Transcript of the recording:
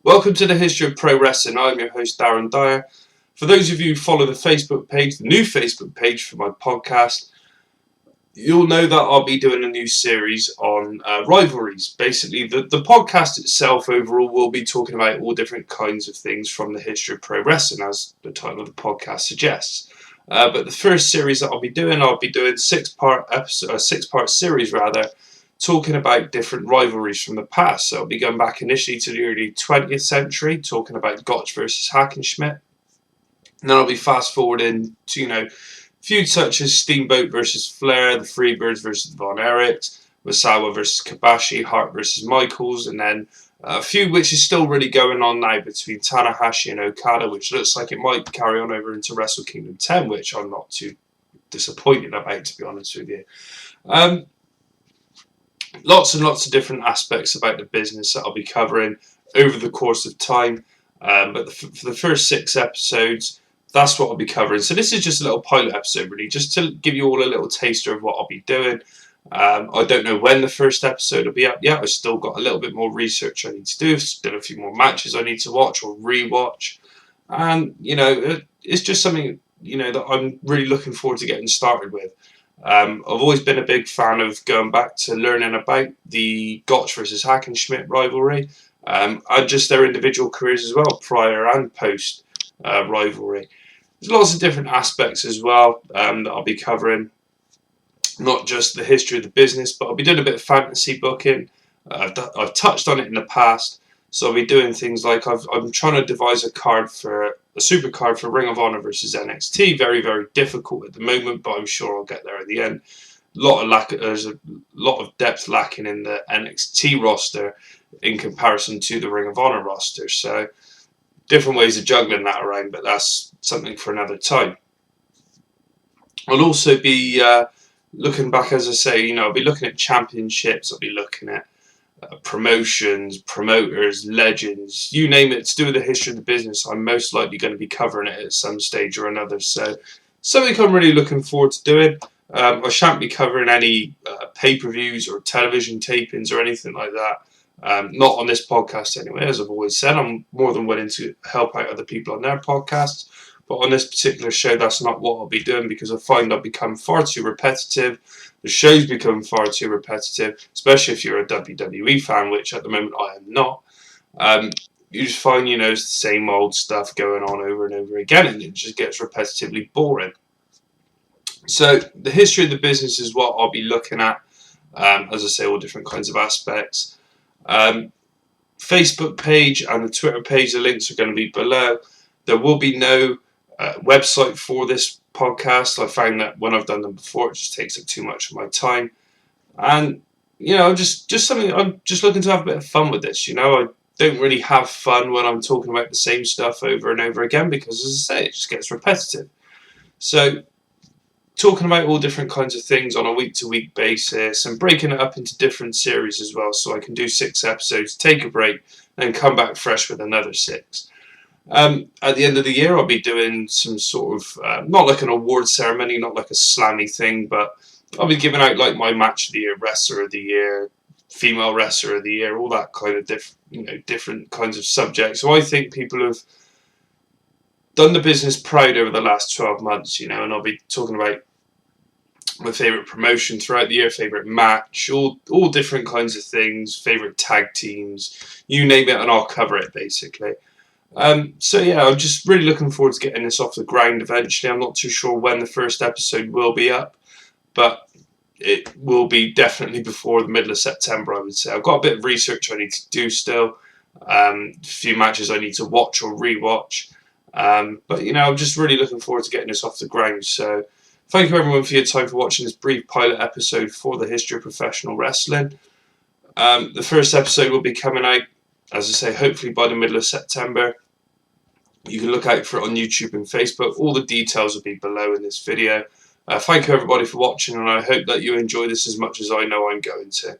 Welcome to the History of Pro Wrestling. I'm your host, Darren Dyer. For those of you who follow the Facebook page, the new Facebook page for my podcast, you'll know that I'll be doing a new series on rivalries. Basically, the podcast itself overall will be talking about all different kinds of things from the history of pro wrestling, as the title of the podcast suggests. But the first series that I'll be doing six-part series rather, talking about different rivalries from the past. So I'll be going back initially to the early 20th century, talking about Gotch versus Hackenschmidt. And then I'll be fast forwarding to, feuds such as Steamboat versus Flair, the Freebirds versus Von Erichs, Misawa versus Kobashi, Hart versus Michaels, and then a feud which is still really going on now between Tanahashi and Okada, which looks like it might carry on over into Wrestle Kingdom 10, which I'm not too disappointed about, to be honest with you. Lots and lots of different aspects about the business that I'll be covering over the course of time. But for the first 6 episodes, that's what I'll be covering. So this is just a little pilot episode, really, just to give you all a little taster of what I'll be doing. I don't know when the first episode will be up yet. I've still got a little bit more research I need to do. Still a few more matches I need to watch or re-watch. And, it's just something, that I'm really looking forward to getting started with. I've always been a big fan of going back to learning about the Gotch versus Hackenschmidt rivalry, and just their individual careers as well, prior and post rivalry. There's lots of different aspects as well that I'll be covering, not just the history of the business, but I'll be doing a bit of fantasy booking. I've touched on it in the past, so I'll be doing things like I'm trying to devise a super card for Ring of Honor versus NXT. Very, very difficult at the moment, but I'm sure I'll get there at the end. There's a lot of depth lacking in the NXT roster in comparison to the Ring of Honor roster. So different ways of juggling that around, but that's something for another time. I'll also be looking back, as I say, I'll be looking at championships. I'll be looking at promotions, promoters, legends, you name it, to do with the history of the business. I'm most likely going to be covering it at some stage or another. So something I'm really looking forward to doing. I shan't be covering any pay-per-views or television tapings or anything like that. Not on this podcast anyway. As I've always said, I'm more than willing to help out other people on their podcasts. But on this particular show, that's not what I'll be doing, because I find I've become far too repetitive. The show's become far too repetitive, especially if you're a WWE fan, which at the moment I am not. You just find, it's the same old stuff going on over and over again, and it just gets repetitively boring. So the history of the business is what I'll be looking at. As I say, all different kinds of aspects. Facebook page and the Twitter page, the links are going to be below. There will be no website for this podcast. I found that when I've done them before, it just takes up too much of my time. And, just something, I'm just looking to have a bit of fun with this. I don't really have fun when I'm talking about the same stuff over and over again, because, as I say, it just gets repetitive. So talking about all different kinds of things on a week-to-week basis and breaking it up into different series as well, so I can do 6 episodes, take a break, then come back fresh with another 6. At the end of the year, I'll be doing some sort of, not like an award ceremony, not like a slammy thing, but I'll be giving out like my match of the year, wrestler of the year, female wrestler of the year, all that kind of different kinds of subjects. So I think people have done the business proud over the last 12 months, and I'll be talking about my favourite promotion throughout the year, favourite match, all different kinds of things, favourite tag teams, you name it, and I'll cover it basically. So yeah, I'm just really looking forward to getting this off the ground eventually. I'm not too sure when the first episode will be up, but it will be definitely before the middle of September, I would say. I've got a bit of research I need to do still, a few matches I need to watch or re-watch, but I'm just really looking forward to getting this off the ground. So thank you everyone for your time for watching this brief pilot episode for the history of professional wrestling. The first episode will be coming out, as I say, hopefully by the middle of September. You can look out for it on YouTube and Facebook. All the details will be below in this video. Thank you everybody for watching, and I hope that you enjoy this as much as I know I'm going to.